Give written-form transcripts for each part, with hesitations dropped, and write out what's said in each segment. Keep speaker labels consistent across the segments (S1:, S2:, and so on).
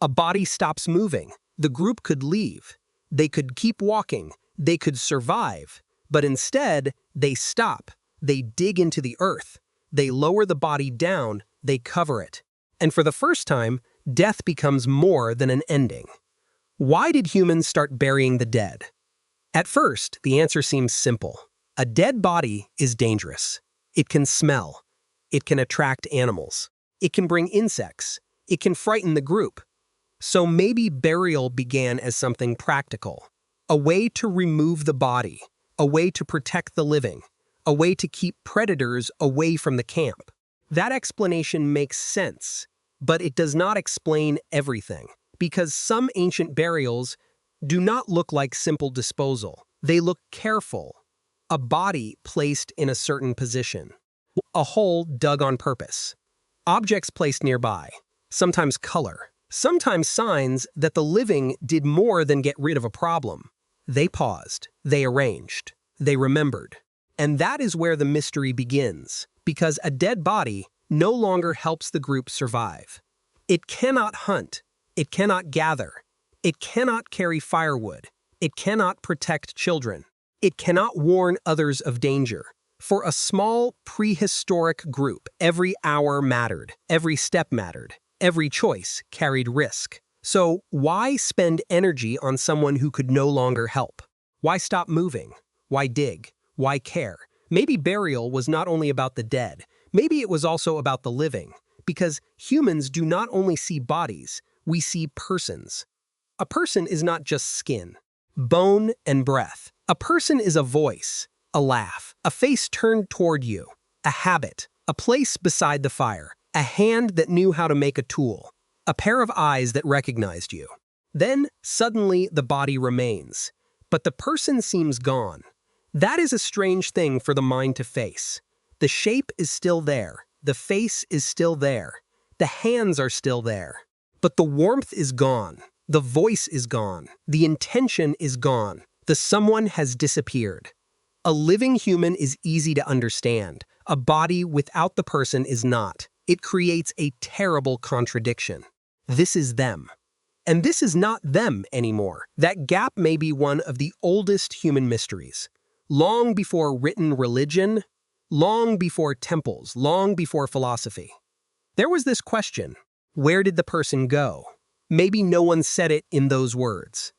S1: A body stops moving. The group could leave. They could keep walking. They could survive. But instead, they stop. They dig into the earth. They lower the body down. They cover it. And for the first time, death becomes more than an ending. Why did humans start burying the dead? At first, the answer seems simple. A dead body is dangerous. It can smell. It can attract animals. It can bring insects. It can frighten the group. So maybe burial began as something practical, a way to remove the body, a way to protect the living, a way to keep predators away from the camp. That explanation makes sense, but it does not explain everything, because some ancient burials do not look like simple disposal. They look careful. A body placed in a certain position. A hole dug on purpose. Objects placed nearby. Sometimes color. Sometimes signs that the living did more than get rid of a problem. They paused. They arranged. They remembered. And that is where the mystery begins, because a dead body no longer helps the group survive. It cannot hunt. It cannot gather. It cannot carry firewood. It cannot protect children. It cannot warn others of danger. For a small, prehistoric group, every hour mattered, every step mattered, every choice carried risk. So why spend energy on someone who could no longer help? Why stop moving? Why dig? Why care? Maybe burial was not only about the dead. Maybe it was also about the living. Because humans do not only see bodies, we see persons. A person is not just skin, bone, and breath. A person is a voice, a laugh, a face turned toward you, a habit, a place beside the fire, a hand that knew how to make a tool, a pair of eyes that recognized you. Then, suddenly, the body remains, but the person seems gone. That is a strange thing for the mind to face. The shape is still there, the face is still there, the hands are still there, but the warmth is gone, the voice is gone, the intention is gone, the someone has disappeared. A living human is easy to understand. A body without the person is not. It creates a terrible contradiction. This is them. And this is not them anymore. That gap may be one of the oldest human mysteries. Long before written religion, long before temples, long before philosophy. There was this question, where did the person go? Maybe no one said it in those words.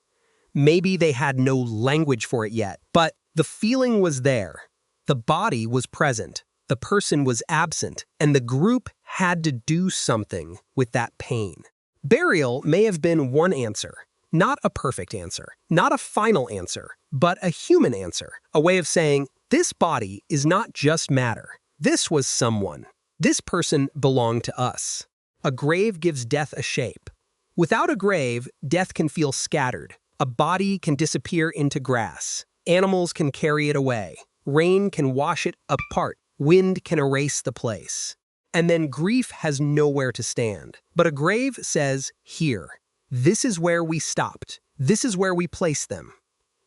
S1: Maybe they had no language for it yet, but the feeling was there. The body was present. The person was absent, and the group had to do something with that pain. Burial may have been one answer, not a perfect answer, not a final answer, but a human answer, a way of saying, this body is not just matter. This was someone. This person belonged to us. A grave gives death a shape. Without a grave, death can feel scattered. A body can disappear into grass. Animals can carry it away. Rain can wash it apart. Wind can erase the place. And then grief has nowhere to stand. But a grave says, here. This is where we stopped. This is where we placed them.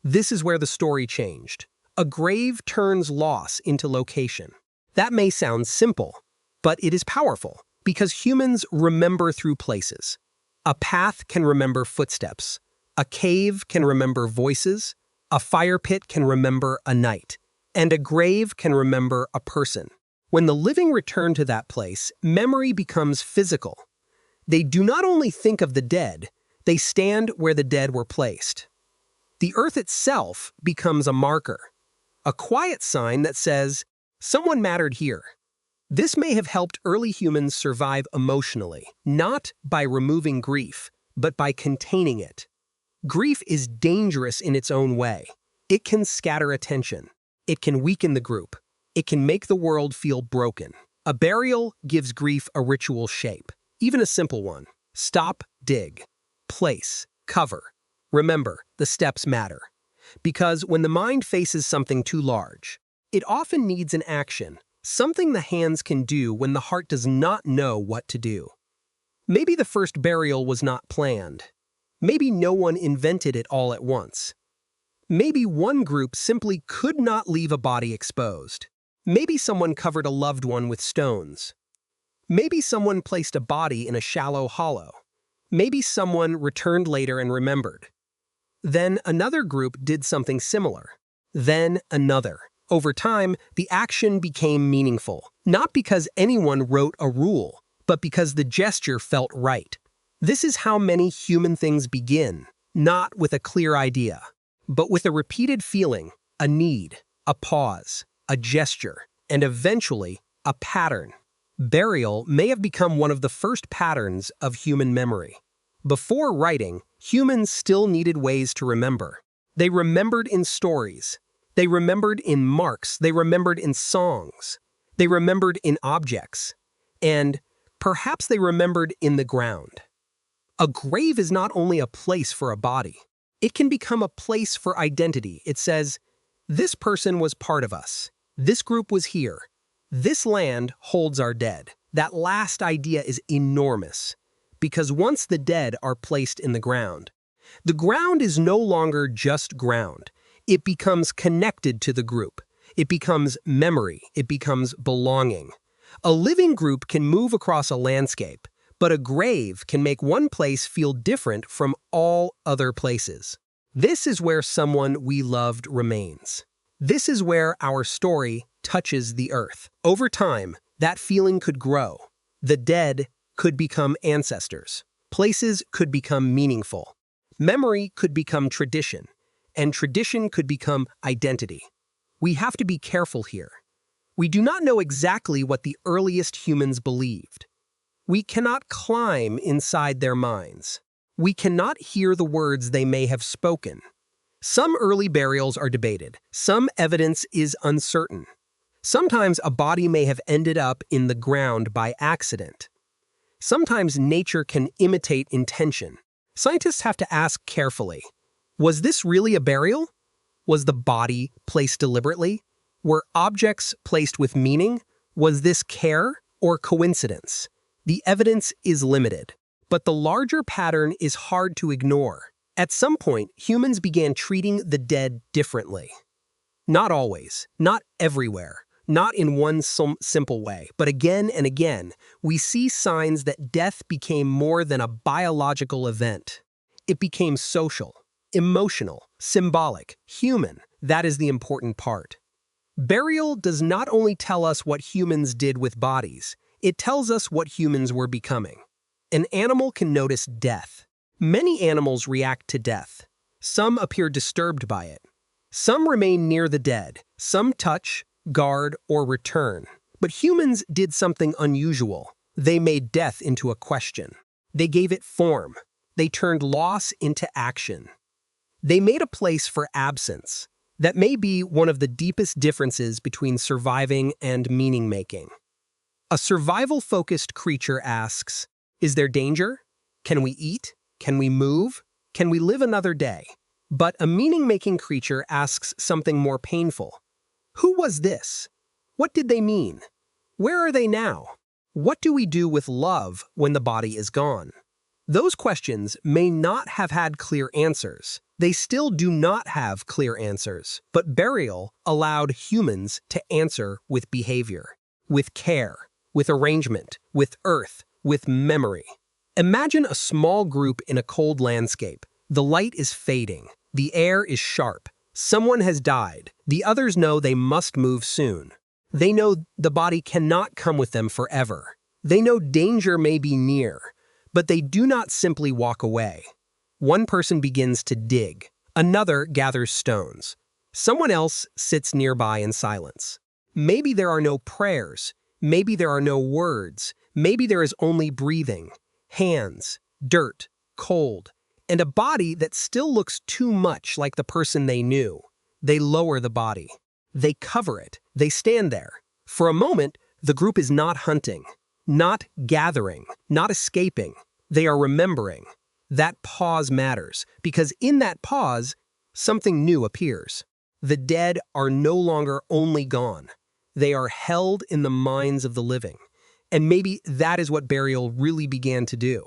S1: This is where the story changed. A grave turns loss into location. That may sound simple, but it is powerful because humans remember through places. A path can remember footsteps. A cave can remember voices. A fire pit can remember a night. And a grave can remember a person. When the living return to that place, memory becomes physical. They do not only think of the dead, they stand where the dead were placed. The earth itself becomes a marker, a quiet sign that says, someone mattered here. This may have helped early humans survive emotionally, not by removing grief, but by containing it. Grief is dangerous in its own way. It can scatter attention. It can weaken the group. It can make the world feel broken. A burial gives grief a ritual shape, even a simple one. Stop, dig, place, cover. Remember, the steps matter. Because when the mind faces something too large, it often needs an action, something the hands can do when the heart does not know what to do. Maybe the first burial was not planned. Maybe no one invented it all at once. Maybe one group simply could not leave a body exposed. Maybe someone covered a loved one with stones. Maybe someone placed a body in a shallow hollow. Maybe someone returned later and remembered. Then another group did something similar. Then another. Over time, the action became meaningful, not because anyone wrote a rule, but because the gesture felt right. This is how many human things begin, not with a clear idea, but with a repeated feeling, a need, a pause, a gesture, and eventually a pattern. Burial may have become one of the first patterns of human memory. Before writing, humans still needed ways to remember. They remembered in stories. They remembered in marks. They remembered in songs. They remembered in objects. And perhaps they remembered in the ground. A grave is not only a place for a body. It can become a place for identity. It says, this person was part of us. This group was here. This land holds our dead. That last idea is enormous, because once the dead are placed in the ground is no longer just ground. It becomes connected to the group. It becomes memory. It becomes belonging. A living group can move across a landscape, but a grave can make one place feel different from all other places. This is where someone we loved remains. This is where our story touches the earth. Over time, that feeling could grow. The dead could become ancestors. Places could become meaningful. Memory could become tradition, and tradition could become identity. We have to be careful here. We do not know exactly what the earliest humans believed. We cannot climb inside their minds. We cannot hear the words they may have spoken. Some early burials are debated. Some evidence is uncertain. Sometimes a body may have ended up in the ground by accident. Sometimes nature can imitate intention. Scientists have to ask carefully, was this really a burial? Was the body placed deliberately? Were objects placed with meaning? Was this care or coincidence? The evidence is limited, but the larger pattern is hard to ignore. At some point, humans began treating the dead differently. Not always, not everywhere, not in one simple way, but again and again, we see signs that death became more than a biological event. It became social, emotional, symbolic, human. That is the important part. Burial does not only tell us what humans did with bodies, it tells us what humans were becoming. An animal can notice death. Many animals react to death. Some appear disturbed by it. Some remain near the dead. Some touch, guard, or return. But humans did something unusual. They made death into a question. They gave it form. They turned loss into action. They made a place for absence. That may be one of the deepest differences between surviving and meaning-making. A survival-focused creature asks, is there danger? Can we eat? Can we move? Can we live another day? But a meaning-making creature asks something more painful. Who was this? What did they mean? Where are they now? What do we do with love when the body is gone? Those questions may not have had clear answers. They still do not have clear answers, but burial allowed humans to answer with behavior, with care, with arrangement, with earth, with memory. Imagine a small group in a cold landscape. The light is fading. The air is sharp. Someone has died. The others know they must move soon. They know the body cannot come with them forever. They know danger may be near, but they do not simply walk away. One person begins to dig. Another gathers stones. Someone else sits nearby in silence. Maybe there are no prayers. Maybe there are no words. Maybe there is only breathing, hands, dirt, cold, and a body that still looks too much like the person they knew. They lower the body. They cover it. They stand there. For a moment, the group is not hunting, not gathering, not escaping. They are remembering. That pause matters, because in that pause, something new appears. The dead are no longer only gone. They are held in the minds of the living. And maybe that is what burial really began to do.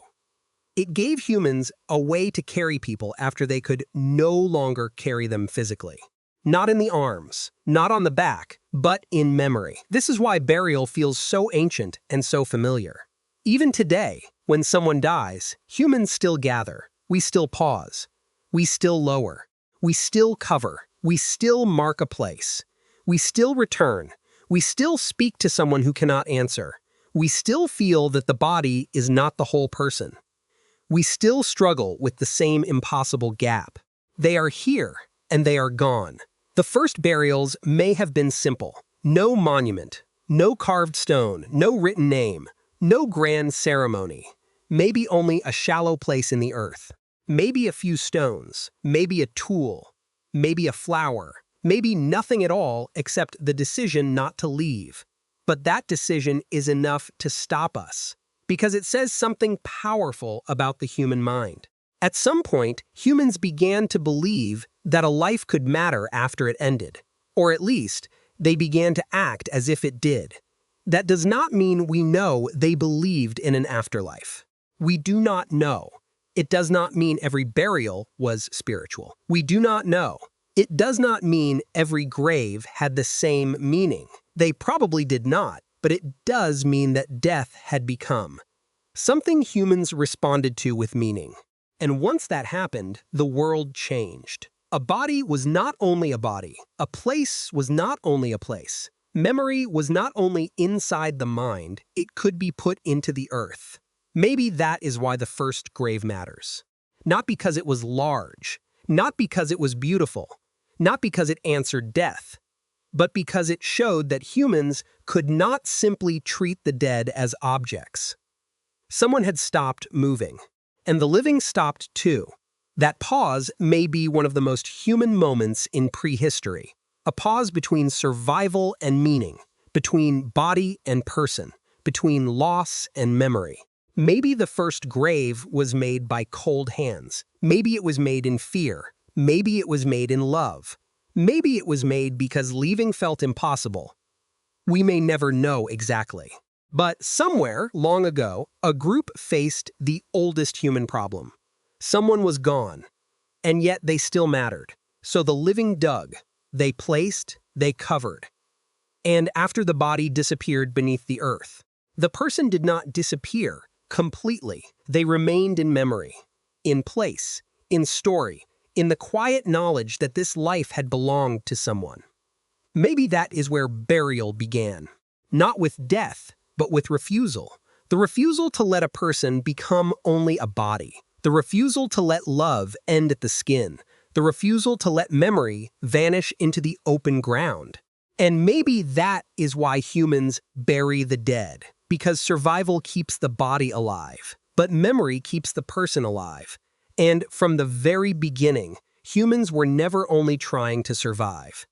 S1: It gave humans a way to carry people after they could no longer carry them physically. Not in the arms, not on the back, but in memory. This is why burial feels so ancient and so familiar. Even today, when someone dies, humans still gather. We still pause. We still lower. We still cover. We still mark a place. We still return. We still speak to someone who cannot answer. We still feel that the body is not the whole person. We still struggle with the same impossible gap. They are here, and they are gone. The first burials may have been simple. No monument, no carved stone, no written name, no grand ceremony. Maybe only a shallow place in the earth. Maybe a few stones, maybe a tool, maybe a flower, maybe nothing at all except the decision not to leave. But that decision is enough to stop us, because it says something powerful about the human mind. At some point, humans began to believe that a life could matter after it ended, or at least, they began to act as if it did. That does not mean we know they believed in an afterlife. We do not know. It does not mean every burial was spiritual. We do not know. It does not mean every grave had the same meaning. They probably did not, but it does mean that death had become something humans responded to with meaning. And once that happened, the world changed. A body was not only a body. A place was not only a place. Memory was not only inside the mind, it could be put into the earth. Maybe that is why the first grave matters. Not because it was large, not because it was beautiful, not because it answered death, but because it showed that humans could not simply treat the dead as objects. Someone had stopped moving, and the living stopped too. That pause may be one of the most human moments in prehistory, a pause between survival and meaning, between body and person, between loss and memory. Maybe the first grave was made by cold hands. Maybe it was made in fear. Maybe it was made in love. Maybe it was made because leaving felt impossible. We may never know exactly. But somewhere, long ago, a group faced the oldest human problem. Someone was gone, and yet they still mattered. So the living dug, they placed, they covered. And after the body disappeared beneath the earth, the person did not disappear completely. They remained in memory, in place, in story, in the quiet knowledge that this life had belonged to someone. Maybe that is where burial began. Not with death, but with refusal. The refusal to let a person become only a body. The refusal to let love end at the skin. The refusal to let memory vanish into the open ground. And maybe that is why humans bury the dead. Because survival keeps the body alive, but memory keeps the person alive. And from the very beginning, humans were never only trying to survive.